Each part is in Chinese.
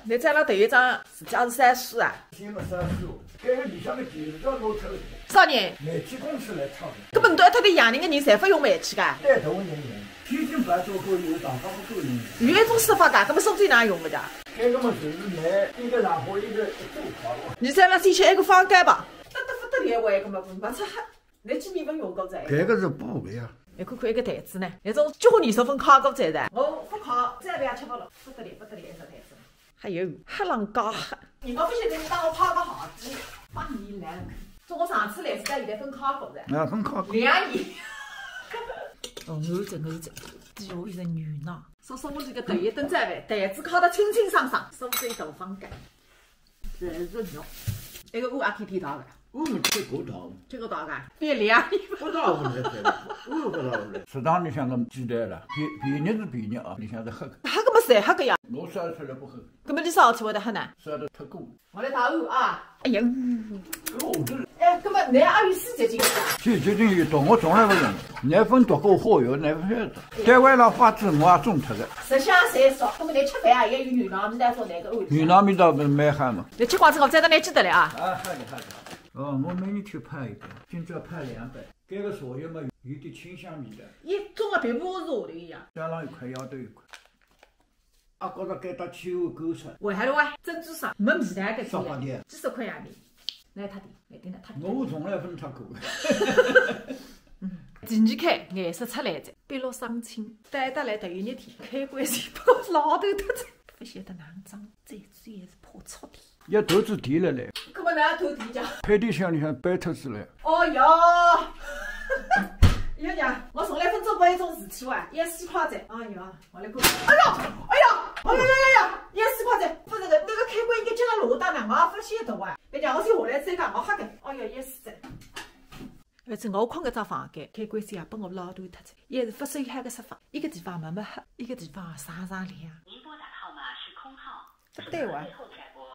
你再了第一张自家是30啊？写了35，搿个里向个技术叫拿出来。啥人？煤气公司来抄的。根本都一塌的洋人个人，侪不用煤气个。带头人用，天津白做过有，大家不够用。有一种说法噶，根本手机哪用不着？搿个么就是煤，一个燃火，一个做好。你再了先去一个放干吧。不得了，我一个么没出黑，你几米分用过在？搿个是补的呀。你看看一个台子呢，那种交20分烤过在的。我不烤，再不要吃不了，不得了，不得了，一个台子。还有黑浪高黑，人家不晓得你当我泡个好鸡，把你来了。就我上次来是在现在分烤过的。啊，分烤。2年。哦，牛子，底下一层牛腩。说我这个第一顿再饭，台子烤得清清爽爽，手水豆腐干，全是肉。那个我也可以提到的。我们吃过道，这个大概变2年。不到我来吃的，我不到来。食堂里向个鸡蛋了，便宜是便宜啊，里向是黑的。黑个么侪黑个呀？我烧出来不黑，根本你烧起会得黑呢？烧得太过。我来打碗啊！哎呀，我这哎，根本你还有4节经。4节经有多，我从来不用。奶粉多过火药，奶粉晓得。台湾上花枝我也种脱的。食香3少，根本你吃饭啊也有牛腩面来做那个碗。牛腩面倒不是蛮好嘛。你吃光之后再到你记得了啊？啊，好的。哦，我每年去派一个，今朝派200。搿个茶叶嘛，有点清香味的。伊种个皮肤是下头一样。加上1块，要头1块。啊，觉着该搭气候够出。为啥了哇？珍珠沙没味道个少花点。几十块洋钿，来太低，来顶了太低。我从来分太过。第2开颜色出来着，碧绿双青。带得来第1日天，开关前把我老头脱着，不晓得哪能装，最主要是怕触电。要投资地了嘞。搿么哪投地价？配电箱里向搬脱子来。哦哟。爷娘，我从来分做过一种事体哇，14块钱。哎呀，我来看。哎呀，14块钱，不是那个开关应该接到楼道呢，我也不晓得哇。别讲，我先下来再讲，我吓的。哎呀，14块。而且我空搿只房间，开关线也拨我老头脱着。也是不收海个说法，一个地方没黑，一个地方闪闪亮。您拨打的号码是空号。不对哇。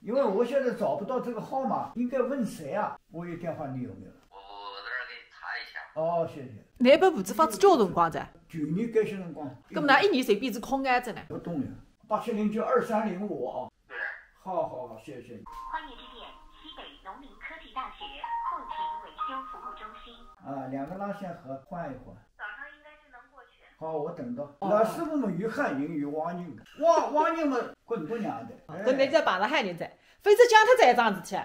因为我现在找不到这个号码，应该问谁啊？我有电话，你有没有？我在这儿给你查一下。哦，谢谢。那本户子房子交辰光着？去年该些辰光。搿么㑚1年随便是空眼着呢？不动了，87092305啊。对。好，谢谢。欢迎致电西北农民科技大学后勤维修服务中心。啊，2个拉线盒换一换。早上应该是能过去。好，我等到。老师傅们有汉人有汪人，汪人嘛滚不娘的。搿你再碰着汉人在，非是讲脱这一桩事体。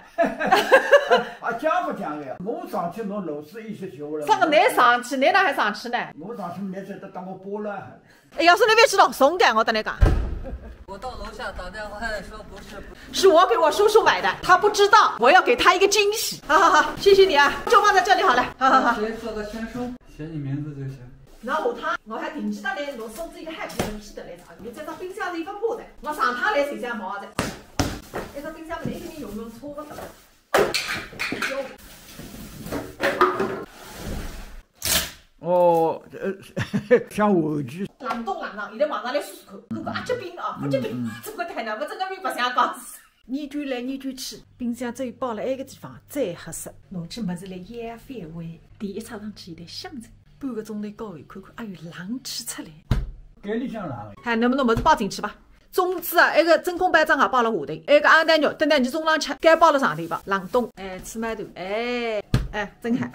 啊，讲不讲的呀？我上去侬楼市29了。啥个你上去，你哪还上去呢？我上去你在这当我拨乱海。哎，要是你别去老松干，我跟你讲。我到楼下打电话说不是，是我给我叔叔买的，他不知道，我要给他一个惊喜。好，谢谢你啊，就放在这里好了。好。谁做个签收，写你名字就行。然后下趟我还定期的来侬送这一个海绵记得来上，你这张冰箱是一个破的，我上趟来谁家毛的，那个冰箱每天用搓个的。哦，像玩具。冷冻，现在网上来搜看，看阿吉冰哦，阿吉冰，这个太难，我这个冰不想讲死。研究来研究去，冰箱只有包了埃个地方最合适，拿起物事来养翻味。第一插上去有点香着，半个钟头高后看看，还有冷气出来。搿里向冷。还那么侬物事包进去吧。粽子啊，那个真空包装也包了下头，那个鸭蛋肉等到你中浪吃，该包了上头吧。冷冻，芝麻头，真好。